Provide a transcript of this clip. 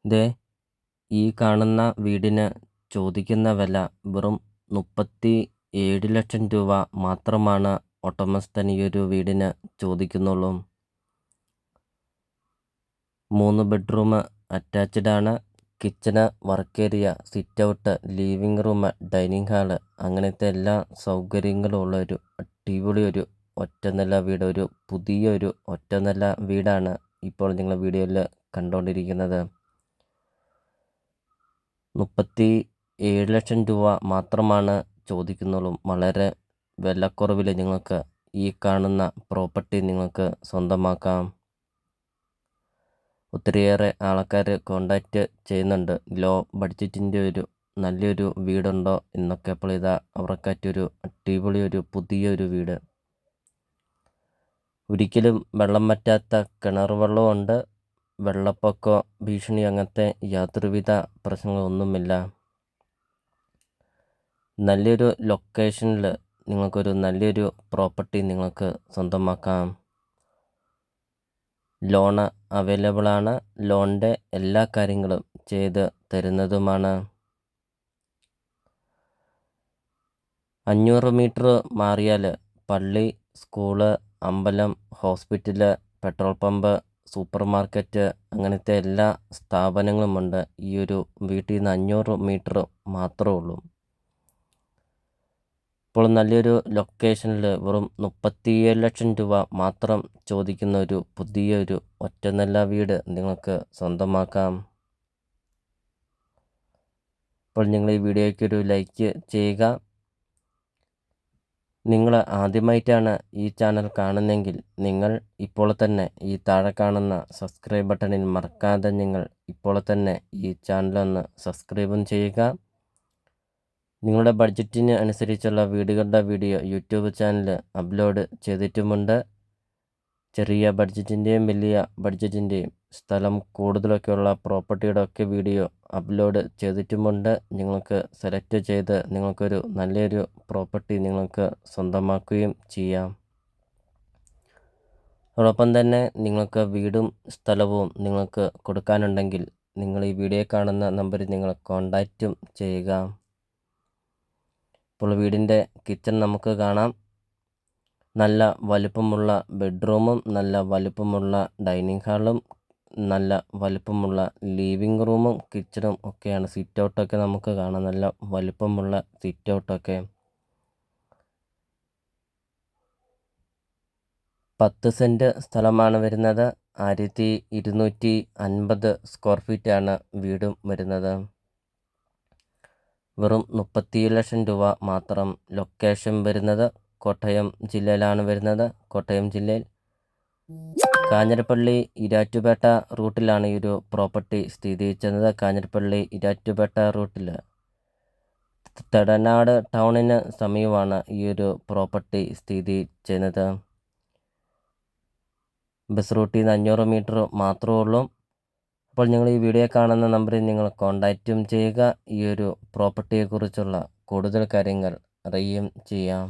ദേ ഈ കാണുന്ന വീടിന് ചോദിക്കുന്ന വില വെറും 37 ലക്ഷം രൂപ മാത്രമാണ് ഉടമസ്ഥൻ ഈ ഒരു വീടിന് ചോദിക്കുന്നുള്ളൂ. 3 ബെഡ്റൂം അറ്റാച്ച്ഡ് ആണ്. Kitchen, work area, sit out, living room, dining hall അങ്ങനത്തെ എല്ലാ സൗകര്യങ്ങളും ഉള്ള ഒരു അടിപൊളി ഒരു ഒറ്റനില വീട്. ഒരു പുതിയൊരു ഒറ്റനില വീടാണ് ഇപ്പോൾ നിങ്ങൾ വീഡിയോയിൽ കണ്ടുകൊണ്ടിരിക്കുന്നത്. 37 ലക്ഷം രൂപ മാത്രമാണ് ചോദിക്കുന്നുള്ളൂ. വളരെ വിലക്കുറവിൽ നിങ്ങൾക്ക് ഈ കാണുന്ന പ്രോപ്പർട്ടി നിങ്ങൾക്ക് സ്വന്തമാക്കാം. ഒത്തിരിയേറെ ആൾക്കാർ കോണ്ടാക്റ്റ് ചെയ്യുന്നുണ്ട്. ലോ ബഡ്ജറ്റിൻ്റെ ഒരു നല്ലൊരു വീടുണ്ടോ എന്നൊക്കെ. അപ്പോൾ ഇതാ അവർക്കായിട്ടൊരു അടിപൊളി ഒരു പുതിയൊരു വീട്. ഒരിക്കലും വെള്ളം വറ്റാത്ത കിണർ വെള്ളമുണ്ട്. വെള്ളപ്പൊക്ക ഭീഷണി അങ്ങനത്തെ യാതൊരുവിധ പ്രശ്നങ്ങളൊന്നുമില്ല. നല്ലൊരു ലൊക്കേഷനിൽ നിങ്ങൾക്കൊരു നല്ലൊരു പ്രോപ്പർട്ടി നിങ്ങൾക്ക് സ്വന്തമാക്കാം. ലോണ് അവൈലബിൾ ആണ്. ലോണിൻ്റെ എല്ലാ കാര്യങ്ങളും ചെയ്ത് തരുന്നതുമാണ്. 500 മീറ്റർ മാറിയാൽ പള്ളി, സ്കൂള്, അമ്പലം, hospital, petrol pump, super market അങ്ങനത്തെ എല്ലാ സ്ഥാപനങ്ങളുമുണ്ട്. ഈ ഒരു വീട്ടിൽ നിന്ന് 500 മീറ്റർ മാത്രമേ ഉള്ളൂ. ഇപ്പോൾ നല്ലൊരു ലൊക്കേഷനിൽ വെറും 37 ലക്ഷം രൂപ മാത്രം ചോദിക്കുന്ന ഒരു പുതിയൊരു ഒറ്റനില വീട് നിങ്ങൾക്ക് സ്വന്തമാക്കാം. അപ്പോൾ നിങ്ങൾ ഈ വീഡിയോയ്ക്ക് ഒരു ലൈക്ക് ചെയ്യുക. നിങ്ങൾ ആദ്യമായിട്ടാണ് ഈ ചാനൽ കാണുന്നതെങ്കിൽ നിങ്ങൾ ഇപ്പോൾ തന്നെ ഈ താഴെ കാണുന്ന സബ്സ്ക്രൈബ് ബട്ടണിൽ മറക്കാതെ നിങ്ങൾ ഇപ്പോൾ തന്നെ ഈ ചാനലൊന്ന് സബ്സ്ക്രൈബും ചെയ്യുക. നിങ്ങളുടെ ബഡ്ജറ്റിന് അനുസരിച്ചുള്ള വീടുകളുടെ വീഡിയോ യൂട്യൂബ് ചാനൽ അപ്ലോഡ് ചെയ്തിട്ടുമുണ്ട്. ചെറിയ ബഡ്ജറ്റിൻ്റെയും വലിയ ബഡ്ജറ്റിൻ്റെയും സ്ഥലം കൂടുതലൊക്കെയുള്ള പ്രോപ്പർട്ടിയുടെ ഒക്കെ വീഡിയോ അപ്ലോഡ് ചെയ്തിട്ടുമുണ്ട്. നിങ്ങൾക്ക് സെലക്ട് ചെയ്ത് നിങ്ങൾക്കൊരു നല്ലൊരു പ്രോപ്പർട്ടി നിങ്ങൾക്ക് സ്വന്തമാക്കുകയും ചെയ്യാം. അതോടൊപ്പം തന്നെ നിങ്ങൾക്ക് വീടും സ്ഥലവും നിങ്ങൾക്ക് കൊടുക്കാനുണ്ടെങ്കിൽ നിങ്ങൾ ഈ വീഡിയോ കാണുന്ന നമ്പറിൽ നിങ്ങൾ കോൺടാക്റ്റും ചെയ്യുക. ഇപ്പോൾ വീടിൻ്റെ കിച്ചൺ നമുക്ക് കാണാം. നല്ല വലുപ്പമുള്ള ബെഡ്റൂമും നല്ല വലുപ്പമുള്ള ഡൈനിങ് ഹാളും നല്ല വലുപ്പമുള്ള ലിവിംഗ് റൂമും കിച്ചണും ഒക്കെയാണ്. സിറ്റ് ഔട്ടൊക്കെ നമുക്ക് കാണാം. നല്ല വലുപ്പമുള്ള സിറ്റ് ഔട്ടൊക്കെ. 10 സെൻറ്റ് സ്ഥലമാണ് വരുന്നത്. 1250 സ്ക്വയർ ഫീറ്റാണ് വീടും വരുന്നത്. വെറും 37 ലക്ഷം രൂപ മാത്രം. ലൊക്കേഷൻ വരുന്നത് കോട്ടയം ജില്ലയിലാണ് വരുന്നത്. കോട്ടയം ജില്ലയിൽ കാഞ്ഞിരപ്പള്ളി ഇരാറ്റുപേട്ട റൂട്ടിലാണ് ഈ ഒരു പ്രോപ്പർട്ടി സ്ഥിതി ചെയ്യുന്നത്. കാഞ്ഞിരപ്പള്ളി ഇരാറ്റുപേട്ട റൂട്ടിൽ തടനാട് ടൗണിന് സമീപമാണ് ഈ ഒരു പ്രോപ്പർട്ടി സ്ഥിതി ചെയ്യുന്നത്. ബസ് റൂട്ടിൽ നിന്ന് 500 മീറ്റർ മാത്രമേ ഉള്ളൂ. അപ്പോൾ നിങ്ങൾ ഈ വീഡിയോ കാണുന്ന നമ്പറിൽ നിങ്ങൾ കോൺടാക്റ്റും ചെയ്യുക. ഈ ഒരു പ്രോപ്പർട്ടിയെക്കുറിച്ചുള്ള കൂടുതൽ കാര്യങ്ങൾ അറിയുകയും ചെയ്യാം.